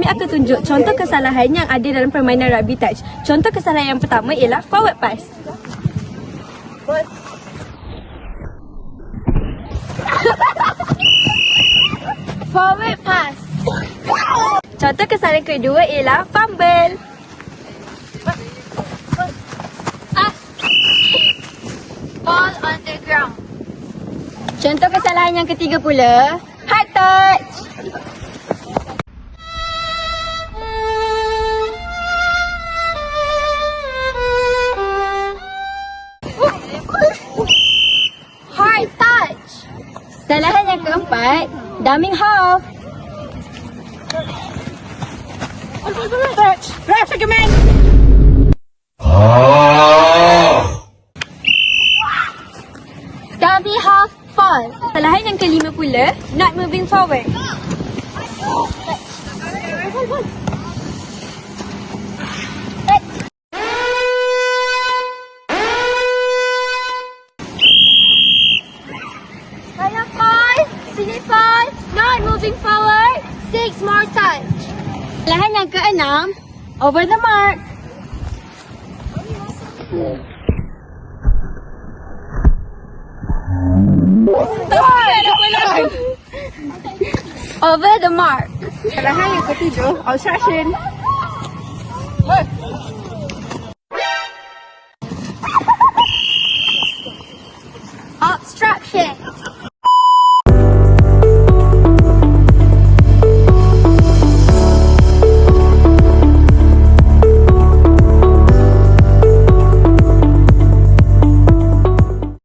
kami akan tunjuk contoh kesalahan yang ada dalam permainan rugby touch. Contoh kesalahan yang pertama ialah forward pass. Forward pass. Contoh kesalahan kedua ialah fumble. Ball on the ground. Contoh kesalahan yang ketiga pula, hard touch. Hard touch. Kesalahan yang keempat, dumming half. Touch. Rush again. Dummy half fall. Kesalahan yang kelima pula, not moving forward. Kaya fall. Sini fall. Not moving forward. 6 more touch. Kesalahan yang keenam, over the mark. Over the mark. Kesalahan yang ketujuh, obstruction. Obstruction.